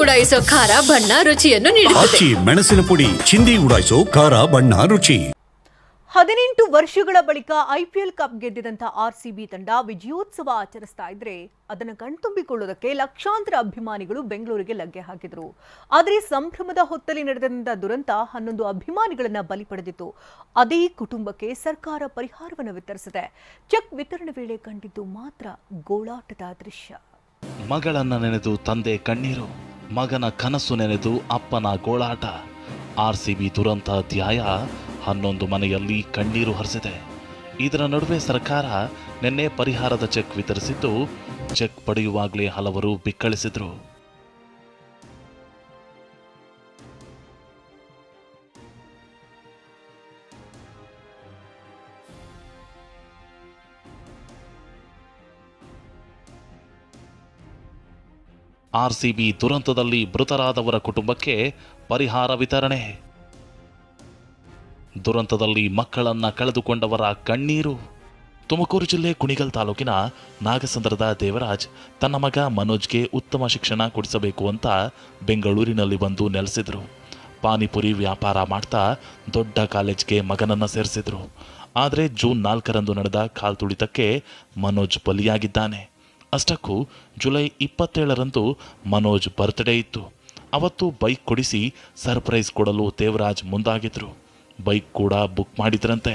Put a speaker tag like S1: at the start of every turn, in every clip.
S1: ಉಡಾಯಿಸೋ ಖಾರ ಬಣ್ಣ ರುಚಿಯನ್ನು ನೀಡುತ್ತದೆ.
S2: ಮೆಣಸಿನ ಪುಡಿ ಚಿಂದಿ ಉಡಾಯಿಸೋ ಖಾರ ಬಣ್ಣ ರುಚಿ.
S3: 18 ವರ್ಷಗಳ ಬಳಿಕ ಐಪಿಎಲ್ ಕಪ್ ಗೆದ್ದಿದಂತ ಆರ್ಸಿಬಿ ತಂಡ ವಿಜಯೋತ್ಸವ ಆಚರಿಸ್ತಾ ಇದ್ರೆ ಅದನ್ನು ಕಣ್ತುಂಬಿಕೊಳ್ಳೋದಕ್ಕೆ ಲಕ್ಷಾಂತರ ಅಭಿಮಾನಿಗಳು ಬೆಂಗಳೂರಿಗೆ ಲಗ್ಗೆ ಹಾಕಿದ್ರು. ಆದರೆ ಸಂಭ್ರಮದ ಹೊತ್ತಲ್ಲಿ ನಡೆದಂತ ದುರಂತ 11 ಅಭಿಮಾನಿಗಳನ್ನ ಬಲಿ ಪಡೆದಿತ್ತು. ಅದೇ ಕುಟುಂಬಕ್ಕೆ ಸರ್ಕಾರ ಪರಿಹಾರವನ್ನು ವಿತರಿಸಿದೆ. ಚೆಕ್ ವಿತರಣೆ ವೇಳೆ ಕಂಡಿದ್ದು ಮಾತ್ರ ಗೋಳಾಟದ ದೃಶ್ಯ.
S4: ಮಗಳನ್ನ ನೆನೆದು ತಂದೆ ಕಣ್ಣೀರು, ಮಗನ ಕನಸು ನೆನೆದು ಅಪ್ಪನ ಗೋಳಾಟ. ಆರ್ಸಿಬಿ ದುರಂತ ಅಧ್ಯಾಯ 11 ಮನೆಯಲ್ಲಿ ಕಣ್ಣೀರು ಹರಿಸಿದೆ. ಇದರ ನಡುವೆ ಸರ್ಕಾರ ನಿನ್ನೆ ಪರಿಹಾರದ ಚೆಕ್ ವಿತರಿಸಿದ್ದು, ಚೆಕ್ ಪಡೆಯುವಾಗಲೇ ಹಲವರು ಬಿಕ್ಕಳಿಸಿದ್ರು. ಆರ್ಸಿಬಿ ದುರಂತದಲ್ಲಿ ಮೃತರಾದವರ ಕುಟುಂಬಕ್ಕೆ ಪರಿಹಾರ ವಿತರಣೆ. ದುರಂತದಲ್ಲಿ ಮಕ್ಕಳನ್ನ ಕಳೆದುಕೊಂಡವರ ಕಣ್ಣೀರು. ತುಮಕೂರು ಜಿಲ್ಲೆ ಕುಣಿಗಲ್ ತಾಲೂಕಿನ ನಾಗಸಂದ್ರದ ದೇವರಾಜ್ ತನ್ನ ಮಗ ಮನೋಜ್ಗೆ ಉತ್ತಮ ಶಿಕ್ಷಣ ಕೊಡಿಸಬೇಕು ಅಂತ ಬೆಂಗಳೂರಿನಲ್ಲಿ ಬಂದು ನೆಲೆಸಿದ್ರು. ಪಾನಿಪುರಿ ವ್ಯಾಪಾರ ಮಾಡ್ತಾ ದೊಡ್ಡ ಕಾಲೇಜ್ಗೆ ಮಗನನ್ನ ಸೇರಿಸಿದ್ರು. ಆದರೆ ಜೂನ್ 4ರಂದು ನಡೆದ ಕಾಲ್ತುಳಿತಕ್ಕೆ ಮನೋಜ್ ಬಲಿಯಾಗಿದ್ದಾನೆ. ಅಷ್ಟಕ್ಕೂ ಜುಲೈ 27ರಂದು ಮನೋಜ್ ಬರ್ತ್ಡೇ ಇತ್ತು. ಅವತ್ತು ಬೈಕ್ ಕೊಡಿಸಿ ಸರ್ಪ್ರೈಸ್ ಕೊಡಲು ದೇವರಾಜ್ ಮುಂದಾಗಿದ್ರು. ಬೈಕ್ ಕೂಡ ಬುಕ್ ಮಾಡಿದ್ರಂತೆ.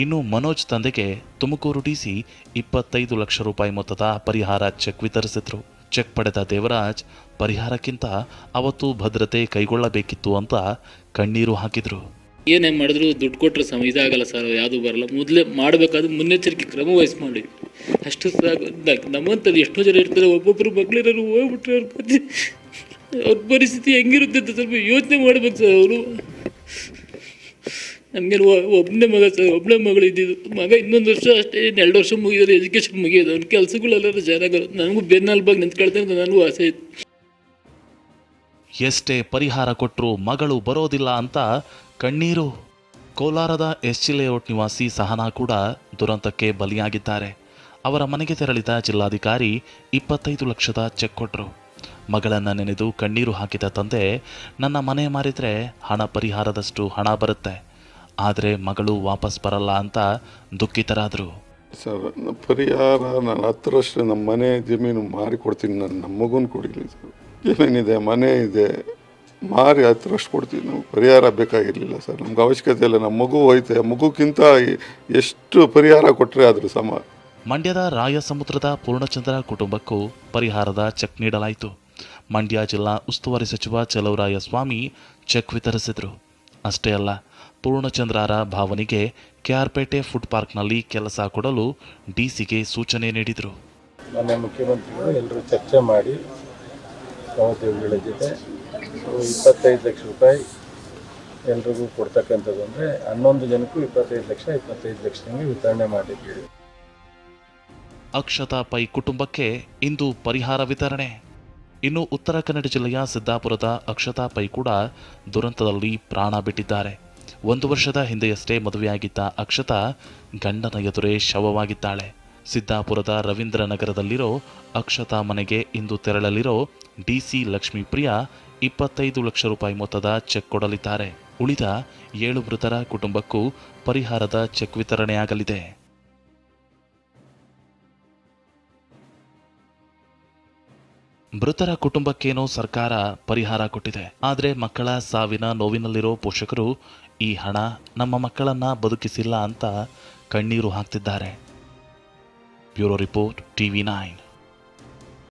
S4: ಇನ್ನು ಮನೋಜ್ ತಂದೆಗೆ ತುಮಕೂರು ಡಿಸಿ 25 ಲಕ್ಷ ರೂಪಾಯಿ ಮೊತ್ತದ ಪರಿಹಾರ ಚೆಕ್ ವಿತರಿಸಿದ್ರು. ಚೆಕ್ ಪಡೆದ ದೇವರಾಜ್ ಪರಿಹಾರಕ್ಕಿಂತ ಅವತ್ತು ಭದ್ರತೆ ಕೈಗೊಳ್ಳಬೇಕಿತ್ತು ಅಂತ ಕಣ್ಣೀರು ಹಾಕಿದ್ರು.
S5: ಏನೇ ಮಾಡಿದ್ರು ದುಡ್ಡು ಕೊಟ್ಟರೆ ಇದಾಗಲ್ಲ ಸರ್, ಯಾವುದು ಬರಲ್ಲ. ಮೊದಲೇ ಮಾಡಬೇಕಾದ್ರೆ ಮುನ್ನೆಚ್ಚರಿಕೆ ಕ್ರಮ ವಹಿಸಿ ಮಾಡಿ ಅಷ್ಟು ಸಾಕು. ನಮ್ಮಂಥದ್ದು ಎಷ್ಟೋ ಜನ ಇರ್ತಾರೆ, ಒಬ್ಬೊಬ್ಬರು ಮಕ್ಕಳಿರೋರು ಹೋಗ್ಬಿಟ್ರೆ ಅವ್ರ ಪರಿಸ್ಥಿತಿ ಹೆಂಗಿರುತ್ತೆ ಅಂತ ಸ್ವಲ್ಪ ಯೋಚನೆ ಮಾಡ್ಬೇಕು ಸರ್. ಅವರು ನಮಗೆ ಒಬ್ಬನೇ ಮಗ ಸರ್, ಒಬ್ಬನೇ ಮಗಳು ಇದ್ದಿದ್ದು. ಮಗ ಇನ್ನೊಂದು ವರ್ಷ ಅಷ್ಟೇ, 2 ವರ್ಷ ಮುಗಿದ್ರೆ ಎಜುಕೇಷನ್ ಮುಗಿಯೋದು. ಅವ್ನ ಕೆಲಸಗಳೆಲ್ಲರೂ ಚೆನ್ನಾಗಿ ನನಗೂ ಬೆನ್ನೆಲುಬಾಗಿ ನಿಂತ್ಕೊಳ್ತೇನೆ ಅಂತ ನನಗೂ ಆಸೆ ಇತ್ತು.
S4: ಎಷ್ಟೇ ಪರಿಹಾರ ಕೊಟ್ಟರು ಮಗಳು ಬರೋದಿಲ್ಲ ಅಂತ ಕಣ್ಣೀರು. ಕೋಲಾರದ ಎಸ್ಜಿ ಲೇಔಟ್ ನಿವಾಸಿ ಸಹನಾ ಕೂಡ ದುರಂತಕ್ಕೆ ಬಲಿಯಾಗಿದ್ದಾರೆ. ಅವರ ಮನೆಗೆ ತೆರಳಿದ ಜಿಲ್ಲಾಧಿಕಾರಿ 25 ಲಕ್ಷದ ಚೆಕ್ ಕೊಟ್ಟರು. ಮಗಳನ್ನ ನೆನೆದು ಕಣ್ಣೀರು ಹಾಕಿದ ತಂದೆ, ನನ್ನ ಮನೆ ಮಾರಿದ್ರೆ ಹಣ ಪರಿಹಾರದಷ್ಟು ಹಣ ಬರುತ್ತೆ, ಆದರೆ ಮಗಳು ವಾಪಸ್ ಬರಲ್ಲ ಅಂತ ದುಃಖಿತರಾದರು.
S6: ಸರ್, ಪರಿಹಾರ ನಾನು 10 ವರ್ಷ ನಮ್ಮ ಮನೆ ಜಮೀನು ಮಾರಿ ಕೊಡ್ತೀನಿ. ನಮ್ಮ ಮಗುನ ಕೊಡಿಲಿ ಸರ್. ಜಮೀನಿದೆ, ಮನೆ ಇದೆ, ಮಾರಿ 10 ವರ್ಷ ಕೊಡ್ತೀವಿ. ನಮ್ಗೆ ಪರಿಹಾರ ಬೇಕಾಗಿರಲಿಲ್ಲ ಸರ್, ನಮ್ಗೆ ಅವಶ್ಯಕತೆ ಇಲ್ಲ. ನಮ್ಮ ಮಗು ಹೋಯ್ತೆ, ಮಗುಕ್ಕಿಂತ ಎಷ್ಟು ಪರಿಹಾರ ಕೊಟ್ಟರೆ ಆದರೂ ಸಮ.
S4: ಮಂಡ್ಯದ ರಾಯಸಮುದ್ರದ ಪೂರ್ಣಚಂದ್ರ ಕುಟುಂಬಕ್ಕೂ ಪರಿಹಾರದ ಚೆಕ್ ನೀಡಲಾಯಿತು. ಮಂಡ್ಯ ಜಿಲ್ಲಾ ಉಸ್ತುವಾರಿ ಸಚಿವ ಚಲುವರಾಯಸ್ವಾಮಿ ಚೆಕ್ ವಿತರಿಸಿದರು. ಅಷ್ಟೇ ಅಲ್ಲ, ಪೂರ್ಣಚಂದ್ರರ ಭಾವನಿಗೆ ಕೆಆರ್ಪೇಟೆ ಫುಡ್ ಪಾರ್ಕ್ನಲ್ಲಿ ಕೆಲಸ ಕೊಡಲು ಡಿಸಿಗೆ ಸೂಚನೆ ನೀಡಿದರು.
S7: ಮಾನ್ಯ ಮುಖ್ಯಮಂತ್ರಿಗಳು ಎಲ್ಲರೂ ಚರ್ಚೆ ಮಾಡಿ ಸಹೋದ್ಯೋಗಿಗಳ ಜೊತೆ 25 ಲಕ್ಷ ರೂಪಾಯಿ ಎಲ್ರಿಗೂ ಕೊಡ್ತಕ್ಕಂಥದ್ದು. ಅಂದರೆ 11 ಜನಕ್ಕೂ 25 ಲಕ್ಷ ವಿತರಣೆ ಮಾಡಿದ್ದೀವಿ.
S4: ಅಕ್ಷತಾ ಪೈ ಕುಟುಂಬಕ್ಕೆ ಇಂದು ಪರಿಹಾರ ವಿತರಣೆ. ಇನ್ನು ಉತ್ತರ ಕನ್ನಡ ಜಿಲ್ಲೆಯ ಸಿದ್ದಾಪುರದ ಅಕ್ಷತಾ ಪೈ ಕೂಡ ದುರಂತದಲ್ಲಿ ಪ್ರಾಣ ಬಿಟ್ಟಿದ್ದಾರೆ. 1 ವರ್ಷದ ಹಿಂದೆಯಷ್ಟೇ ಮದುವೆಯಾಗಿದ್ದ ಅಕ್ಷತಾ ಗಂಡನ ಎದುರೇ ಶವವಾಗಿದ್ದಾಳೆ. ಸಿದ್ದಾಪುರದ ರವೀಂದ್ರನಗರದಲ್ಲಿರೋ ಅಕ್ಷತಾ ಮನೆಗೆ ಇಂದು ತೆರಳಲಿರೋ ಡಿಸಿ ಲಕ್ಷ್ಮೀಪ್ರಿಯಾ 25 ಲಕ್ಷ ರೂಪಾಯಿ ಮೊತ್ತದ ಚೆಕ್ ಕೊಡಲಿದ್ದಾರೆ. ಉಳಿದ 7 ಮೃತರ ಕುಟುಂಬಕ್ಕೂ ಪರಿಹಾರದ ಚೆಕ್ ವಿತರಣೆಯಾಗಲಿದೆ. ಮೃತರ ಕುಟುಂಬಕ್ಕೇನೋ ಸರ್ಕಾರ ಪರಿಹಾರ ಕೊಟ್ಟಿದೆ. ಆದರೆ ಮಕ್ಕಳ ಸಾವಿನ ನೋವಿನಲ್ಲಿರೋ ಪೋಷಕರು ಈ ಹಣ ನಮ್ಮ ಮಕ್ಕಳನ್ನ ಬದುಕಿಸಿಲ್ಲ ಅಂತ ಕಣ್ಣೀರು ಹಾಕ್ತಿದ್ದಾರೆ. Bureau report, TV9.